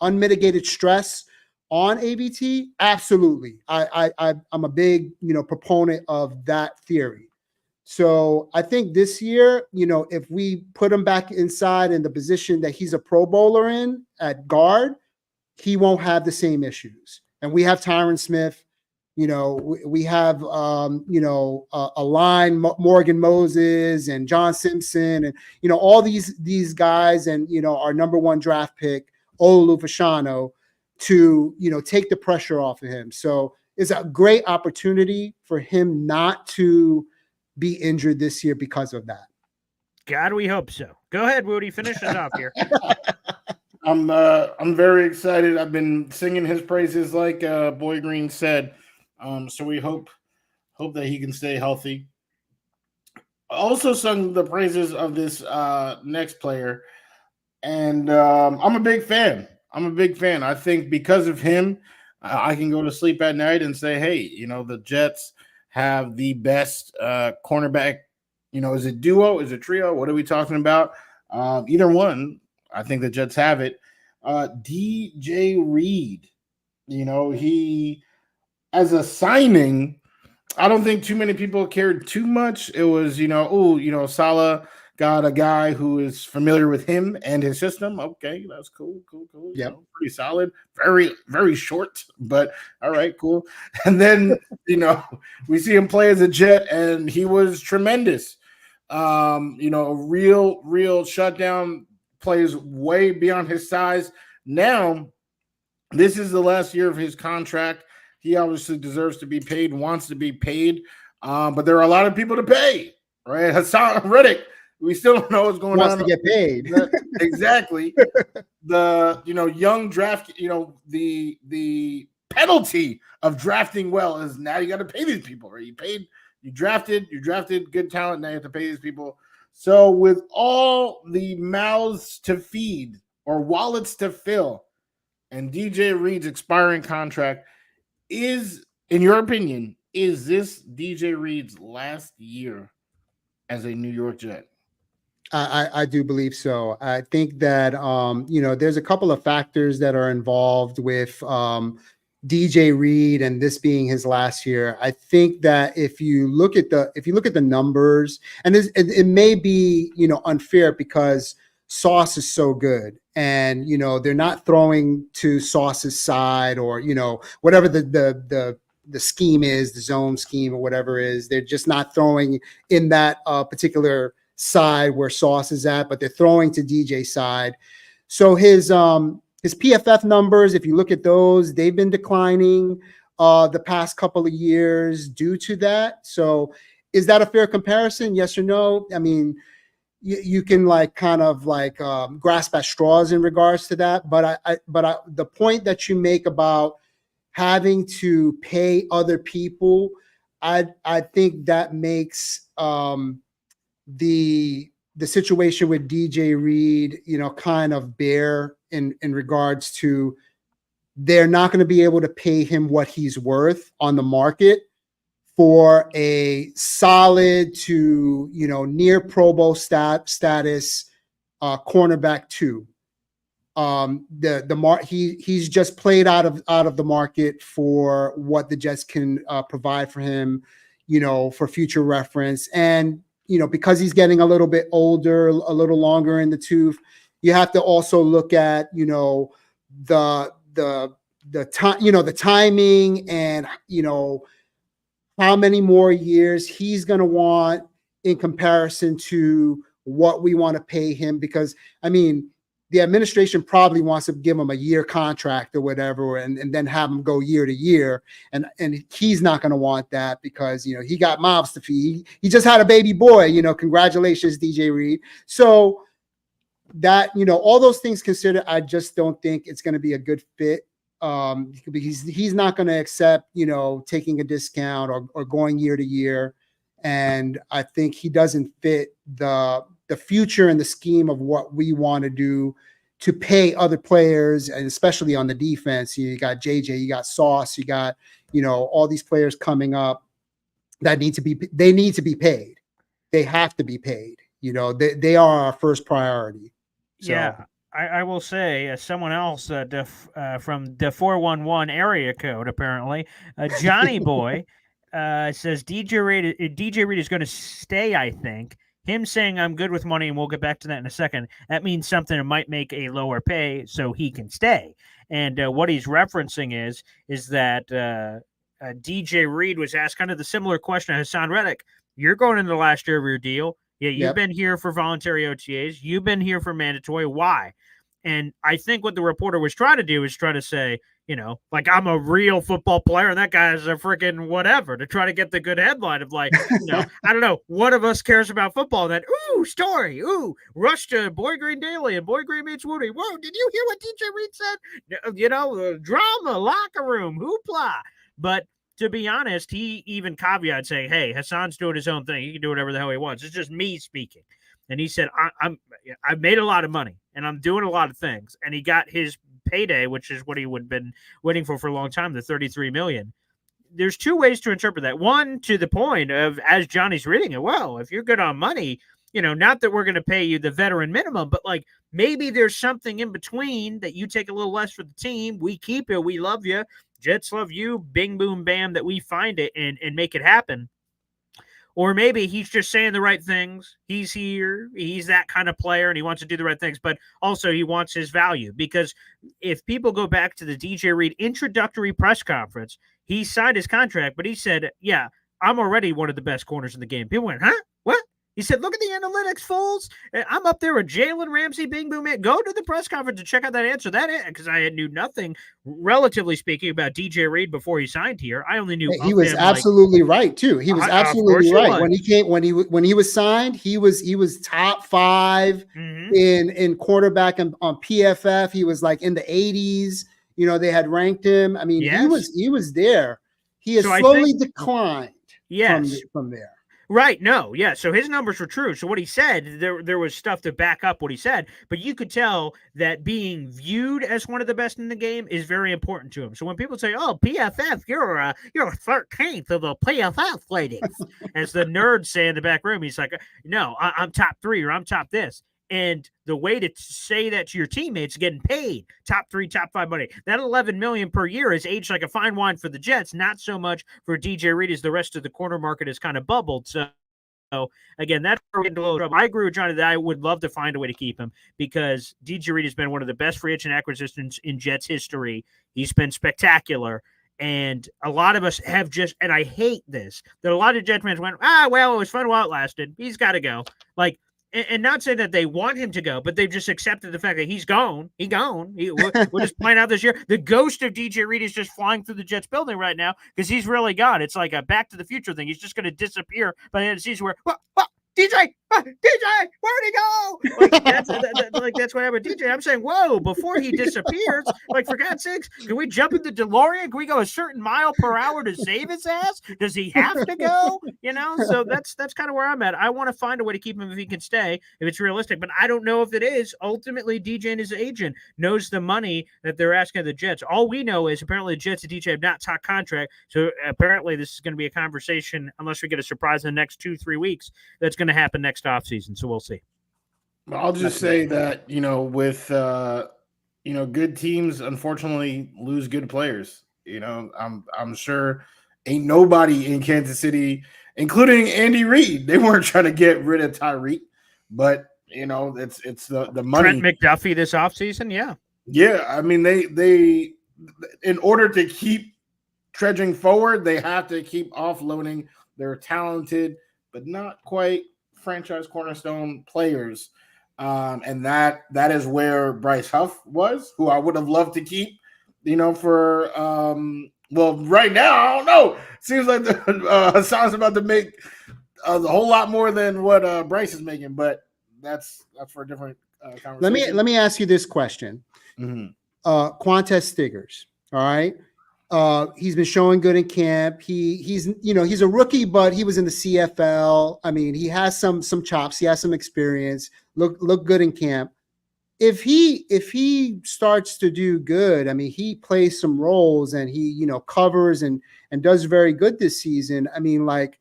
S7: unmitigated stress on ABT? Absolutely. I'm a big, you know, proponent of that theory. So I think this year, you know, if we put him back inside in the position that he's a Pro Bowler in at guard, he won't have the same issues. And we have Tyron Smith, you know, we have, you know, a line, Morgan Moses and John Simpson, and, you know, all these guys, and, you know, our number one draft pick, Olu Fashanu, to, you know, take the pressure off of him. So it's a great opportunity for him not to be injured this year because of that.
S2: God, we hope so. Go ahead, Wudi. Finish us off here.
S1: I'm very excited. I've been singing his praises, like Boy Green said. So we hope that he can stay healthy. I also sung the praises of this next player, and I'm a big fan. I think because of him, I can go to sleep at night and say, hey, you know, the Jets have the best cornerback. You know, is it duo? Is it trio? What are we talking about? Either one. I think the Jets have it. DJ Reed, you know, he, as a signing, I don't think too many people cared too much. It was, you know, oh, you know, Saleh got a guy who is familiar with him and his system. Okay, that's cool.
S7: Yeah,
S1: pretty solid. Very, very short, but all right, cool. And then, you know, we see him play as a Jet, and he was tremendous. You know, a real shutdown, plays way beyond his size. Now, this is the last year of his contract. He obviously deserves to be paid, wants to be paid, but there are a lot of people to pay, right? Hassan Reddick, we still don't know what's going on.
S7: Wants to get paid.
S1: Exactly. The, you know, young draft, you know, the penalty of drafting well is now you got to pay these people, right? You drafted good talent, now you have to pay these people. So with all the mouths to feed or wallets to fill, and DJ Reed's expiring contract, in your opinion, is this DJ Reed's last year as a New York Jet?
S7: I do believe so. I think that you know, there's a couple of factors that are involved with DJ Reed and this being his last year. I think that if you look at the numbers, and it may be, you know, unfair because Sauce is so good, and, you know, they're not throwing to Sauce's side, or, you know, whatever the scheme is, the zone scheme or whatever is, they're just not throwing in that particular side where Sauce is at, but they're throwing to DJ's side. So his PFF numbers, if you look at those, they've been declining the past couple of years due to that. So is that a fair comparison? Yes or no? I mean, you can like kind of like grasp at straws in regards to that. But the point that you make about having to pay other people, I think that makes the situation with DJ Reed, kind of bare in regards to they're not going to be able to pay him what he's worth on the market for a solid to near Pro Bowl status cornerback 2. He's just played out of the market for what the Jets can provide for him, for future reference. And because he's getting a little bit older, a little longer in the tooth, you have to also look at the time, the timing, and how many more years he's going to want in comparison to what we want to pay him. Because I mean, the administration probably wants to give him a year contract or whatever, and then have him go year to year. And he's not going to want that because, he got mouths to feed. He just had a baby boy, congratulations, DJ Reed. So that, all those things considered, I just don't think it's going to be a good fit. Because he's not going to accept, taking a discount or going year to year. And I think he doesn't fit the future and the scheme of what we want to do to pay other players, and especially on the defense. You got JJ, you got Sauce, you got, all these players coming up that need to be paid. They have to be paid. They are our first priority. So. Yeah.
S2: I will say, someone else from the 411 area code, apparently, Johnny Boy says DJ Reed is going to stay, I think. Him saying I'm good with money, and we'll get back to that in a second, that means something that might make a lower pay so he can stay. And what he's referencing is that DJ Reed was asked kind of the similar question to Hassan Reddick. You're going into the last year of your deal. Yeah, you've been here for voluntary OTAs. You've been here for mandatory. Why? And I think what the reporter was trying to do is try to say, like, I'm a real football player and that guy's a freaking whatever, to try to get the good headline of like, I don't know, one of us cares about football. That, story, rush to Boy Green Daily and Boy Green Meets Wudi. Whoa, did you hear what DJ Reed said? Drama, locker room, hoopla. But to be honest, he even caveat saying, hey, Hassan's doing his own thing. He can do whatever the hell he wants. It's just me speaking. And he said, I've made a lot of money and I'm doing a lot of things. And he got his payday, which is what he would have been waiting for a long time, the $33 million. There's two ways to interpret that. One, to the point of, as Johnny's reading it, well, if you're good on money, not that we're going to pay you the veteran minimum, but like maybe there's something in between that you take a little less for the team. We keep it. We love you. Jets love you. Bing, boom, bam, that we find it and make it happen. Or maybe he's just saying the right things. He's here. He's that kind of player, and he wants to do the right things. But also he wants his value. Because if people go back to the DJ Reed introductory press conference, he signed his contract, but he said, yeah, I'm already one of the best corners in the game. People went, huh? What? He said, look at the analytics, fools. I'm up there with Jalen Ramsey, Bing Boom Man. Go to the press conference and check out that answer. Because I knew nothing, relatively speaking, about DJ Reed before he signed here. I only knew
S7: he was absolutely right too. He was absolutely right when he was signed. He was top 5 in quarterback on PFF. He was like in the 80s. They had ranked him. I mean, he was there. He has slowly declined. From there.
S2: Right. No. Yeah. So his numbers were true. So what he said, there was stuff to back up what he said, but you could tell that being viewed as one of the best in the game is very important to him. So when people say, "Oh, PFF, you're 13th of the PFF ratings," as the nerds say in the back room, he's like, "No, I'm top 3 or I'm top this." And the way to say that to your teammates, getting paid top 3, top 5 money. That $11 million per year is aged like a fine wine for the Jets, not so much for DJ Reed as the rest of the corner market has kind of bubbled. So again, that's where we're getting a little trouble. I agree with Johnny that I would love to find a way to keep him because DJ Reed has been one of the best free agent acquisitions in Jets history. He's been spectacular. And a lot of us have and I hate this, that a lot of Jets fans went, well, it was fun while it lasted. He's got to go. Like, and not say that they want him to go, but they've just accepted the fact that he's gone. We're just playing out this year. The ghost of DJ Reed is just flying through the Jets building right now because he's really gone. It's like a Back to the Future thing. He's just going to disappear by the end of the season where, DJ, where'd he go? Like that's what happened with DJ. I'm saying, whoa, before he disappears, like for God's sakes, can we jump in the DeLorean? Can we go a certain mile per hour to save his ass? Does he have to go? So that's kind of where I'm at. I want to find a way to keep him if he can stay, if it's realistic, but I don't know if it is. Ultimately, DJ and his agent knows the money that they're asking of the Jets. All we know is apparently the Jets and DJ have not talked contract, so apparently this is going to be a conversation, unless we get a surprise in the next 2-3 weeks, that's going to happen next offseason. So we'll see.
S1: I'll just say that, with, good teams, unfortunately, lose good players. I'm sure ain't nobody in Kansas City, including Andy Reid, they weren't trying to get rid of Tyreek, but, it's the money.
S2: Trent McDuffie this offseason, yeah.
S1: Yeah, I mean, they in order to keep trudging forward, they have to keep offloading their talented but not quite franchise cornerstone players. And that is where Bryce Huff was, who I would have loved to keep, for right now, I don't know. Seems like Hassan's about to make a whole lot more than what Bryce is making, but that's for a different conversation.
S7: Let me ask you this question.
S1: Mm-hmm.
S7: Quantez Stiggers, all right? He's been showing good in camp. He's a rookie, but he was in the CFL. I mean, he has some chops. He has some experience. Look good in camp. If he starts to do good, I mean, he plays some roles and he covers and does very good this season. I mean, like,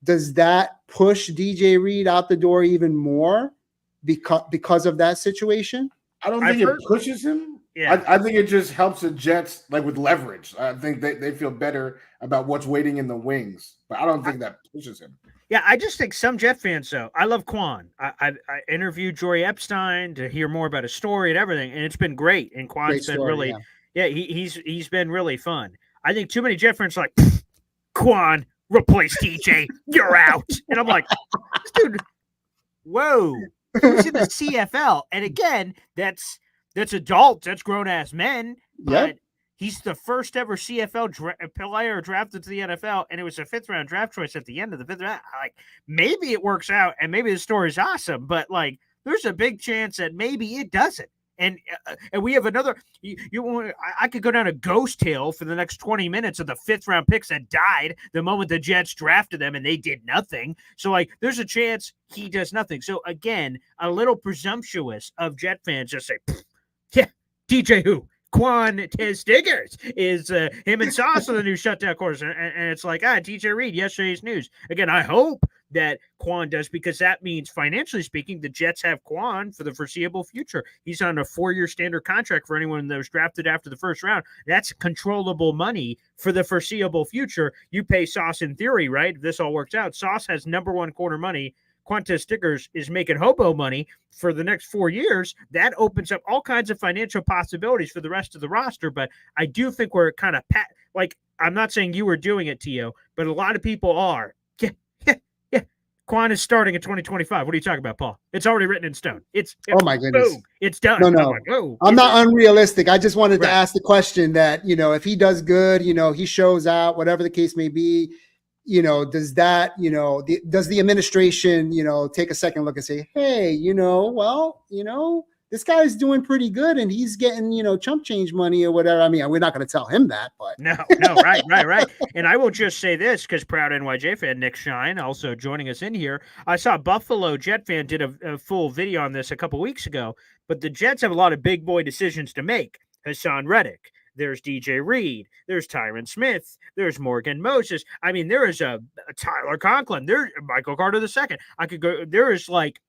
S7: does that push DJ Reed out the door even more because of that situation?
S1: I don't think it pushes him. Yeah, I think it just helps the Jets, like, with leverage. I think they feel better about what's waiting in the wings, but I don't think that pushes him.
S2: Yeah, I just think some Jet fans, though. I love Quan. I interviewed Jory Epstein to hear more about his story and everything, and it's been great. And Quan's been really, he's been really fun. I think too many Jet fans are like, Quan, replace DJ, you're out. And I'm like, dude, whoa. Who's in the CFL? And again, that's adults, that's grown-ass men, but he's the first ever CFL player drafted to the NFL, and it was a 5th-round draft choice at the end of the 5th round. Like, maybe it works out, and maybe the story's awesome, but, like, there's a big chance that maybe it doesn't. And we have another I could go down a ghost tale for the next 20 minutes of the 5th-round picks that died the moment the Jets drafted them and they did nothing. So, like, there's a chance he does nothing. So, again, a little presumptuous of Jet fans just say, yeah, DJ who? Quantez Stiggers is him and Sauce are the new shutdown corners. And it's like, DJ Reed, yesterday's news. Again, I hope that Quan does, because that means, financially speaking, the Jets have Quan for the foreseeable future. He's on a 4-year standard contract for anyone that was drafted after the 1st round. That's controllable money for the foreseeable future. You pay Sauce in theory, right? If this all works out, Sauce has number 1 corner money. Quantez Stiggers is making hobo money for the next 4 years. That opens up all kinds of financial possibilities for the rest of the roster. But I do think we're kind of like, I'm not saying you were doing it, Tio, but a lot of people are. Yeah. Quan is starting in 2025. What are you talking about, Paul? It's already written in stone. Oh my goodness. Boom, it's done.
S7: No. I'm not unrealistic. I just wanted to ask the question that, if he does good, he shows out, whatever the case may be, does that, does the administration, take a second look and say, hey, this guy's doing pretty good and he's getting, chump change money or whatever. I mean, we're not going to tell him that, but
S2: no, right. And I will just say this, because proud NYJ fan Nick Shine also joining us in here. I saw Buffalo Jet fan did a full video on this a couple weeks ago, but the Jets have a lot of big boy decisions to make. Hassan Reddick, there's DJ Reed, there's Tyron Smith, there's Morgan Moses. I mean, there is a Tyler Conklin, there's Michael Carter II. I could go, there is like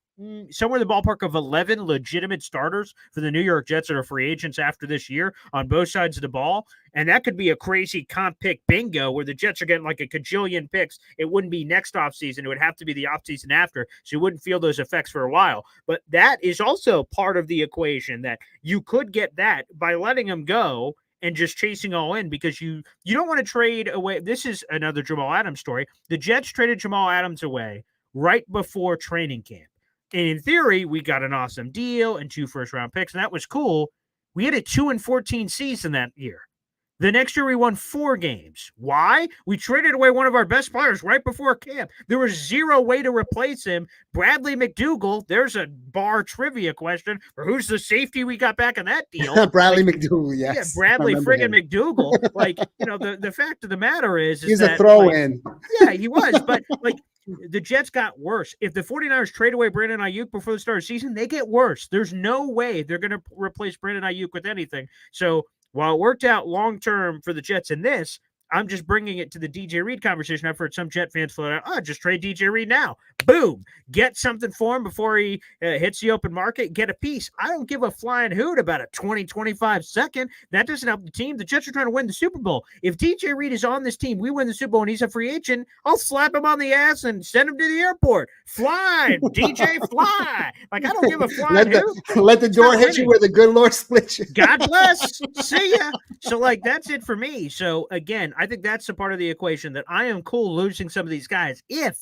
S2: somewhere in the ballpark of 11 legitimate starters for the New York Jets that are free agents after this year on both sides of the ball. And that could be a crazy comp pick bingo where the Jets are getting like a cajillion picks. It wouldn't be next offseason. It would have to be the offseason after. So you wouldn't feel those effects for a while. But that is also part of the equation, that you could get that by letting them go and just chasing all in, because you don't want to trade away. This is another Jamal Adams story. The Jets traded Jamal Adams away right before training camp. And in theory, we got an awesome deal and 2 first-round picks, and that was cool. We had a 2-14 season that year. The next year we won 4 games. Why? We traded away one of our best players right before camp. There was zero way to replace him. Bradley McDougal, there's a bar trivia question for who's the safety we got back in that deal.
S7: Bradley McDougal, yes.
S2: Yeah, Bradley friggin'
S7: him.
S2: McDougal. Like, the fact of the matter is
S7: he's
S2: that,
S7: a throw-in.
S2: yeah, he was. But, the Jets got worse. If the 49ers trade away Brandon Ayuk before the start of the season, they get worse. There's no way they're going to replace Brandon Ayuk with anything. So while it worked out long-term for the Jets in this, I'm just bringing it to the DJ Reed conversation. I've heard some Jet fans float out, just trade DJ Reed now. Boom. Get something for him before he hits the open market. Get a piece. I don't give a flying hoot about a 20-25 second. That doesn't help the team. The Jets are trying to win the Super Bowl. If DJ Reed is on this team, we win the Super Bowl and he's a free agent, I'll slap him on the ass and send him to the airport. Fly, DJ, fly. I don't give a flying hoot.
S7: Let the door hit you where the good Lord split you.
S2: God bless. See ya. So, that's it for me. So, again, I think that's the part of the equation that I am cool losing some of these guys if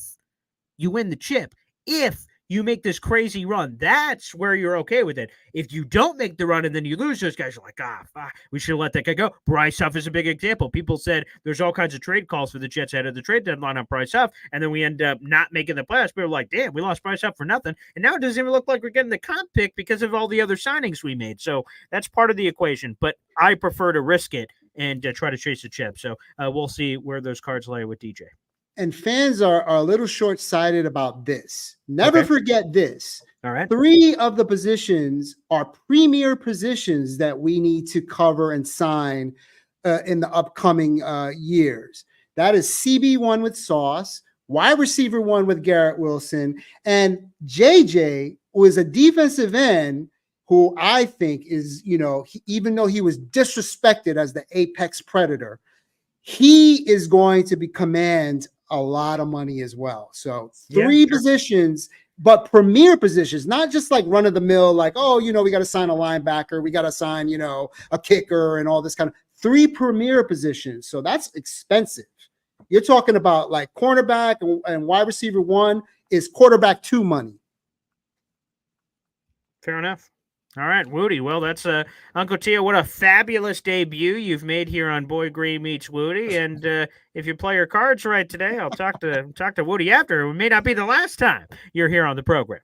S2: you win the chip, if you make this crazy run. That's where you're okay with it. If you don't make the run and then you lose those guys, you're like, fuck, we should have let that guy go. Bryce Huff is a big example. People said there's all kinds of trade calls for the Jets ahead of the trade deadline on Bryce Huff, and then we end up not making the playoffs. People are like, damn, we lost Bryce Huff for nothing. And now it doesn't even look like we're getting the comp pick because of all the other signings we made. So that's part of the equation. But I prefer to risk it and try to chase the chip. So we'll see where those cards lay with DJ.
S7: And fans are a little short-sighted about this. Never forget this.
S2: All right. 3
S7: of the positions are premier positions that we need to cover and sign in the upcoming years. That is CB1 with Sauce, wide receiver 1 with Garrett Wilson, and JJ was a defensive end who I think is, even though he was disrespected as the apex predator, he is going to command a lot of money as well. So 3 positions, but premier positions, not just like run of the mill, like, we got to sign a linebacker, we got to sign, a kicker and all this kind of 3 premier positions. So that's expensive. You're talking about like cornerback and wide receiver 1 is quarterback 2 money.
S2: Fair enough. All right, Wudi. Well, that's Uncle Tio. What a fabulous debut you've made here on Boy Green Meets Wudi. And if you play your cards right today, I'll talk to Wudi after. It may not be the last time you're here on the program.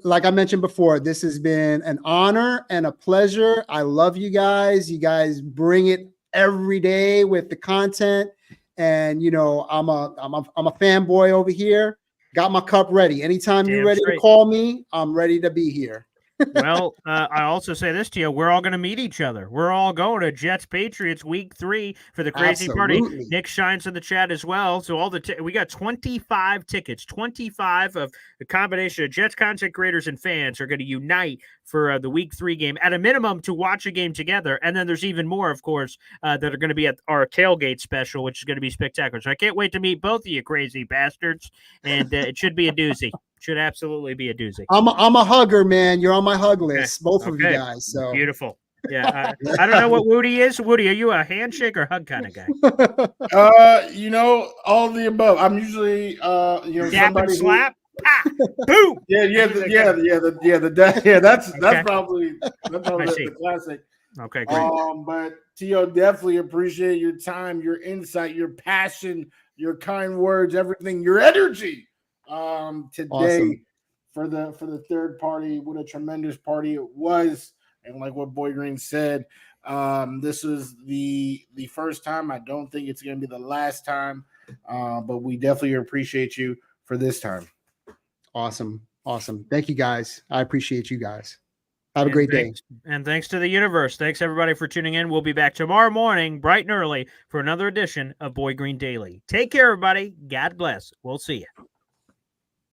S7: Like I mentioned before, this has been an honor and a pleasure. I love you guys. You guys bring it every day with the content, and I'm a fanboy over here. Got my cup ready. Anytime you're ready to call me, I'm ready to be here.
S2: Well, I also say this to you. We're all going to meet each other. We're all going to Jets Patriots week 3 for the crazy party. Nick shines in the chat as well. So we got 25 tickets, 25 of the combination of Jets content creators and fans are going to unite for the week 3 game at a minimum to watch a game together. And then there's even more, of course, that are going to be at our tailgate special, which is going to be spectacular. So I can't wait to meet both of you crazy bastards. And it should be a doozy. Should absolutely be a doozy.
S7: I'm a hugger, man. You're on my hug list, both of you guys. So
S2: beautiful. Yeah, I don't know what Wudi is. Wudi, are you a handshake or hug kind of guy?
S1: All of the above. I'm usually
S2: Dap and slap. Boom.
S1: That's probably the classic.
S2: Okay, great.
S1: But Tio, definitely appreciate your time, your insight, your passion, your kind words, everything, your energy. Today awesome. for the third party. What a tremendous party it was. And like what Boy Green said, this was the first time. I don't think it's going to be the last time, but we definitely appreciate you for this time.
S7: Awesome. Thank you guys. I appreciate you guys. Have a great day.
S2: And thanks to the universe. Thanks everybody for tuning in. We'll be back tomorrow morning, bright and early, for another edition of Boy Green Daily. Take care, everybody. God bless. We'll see you.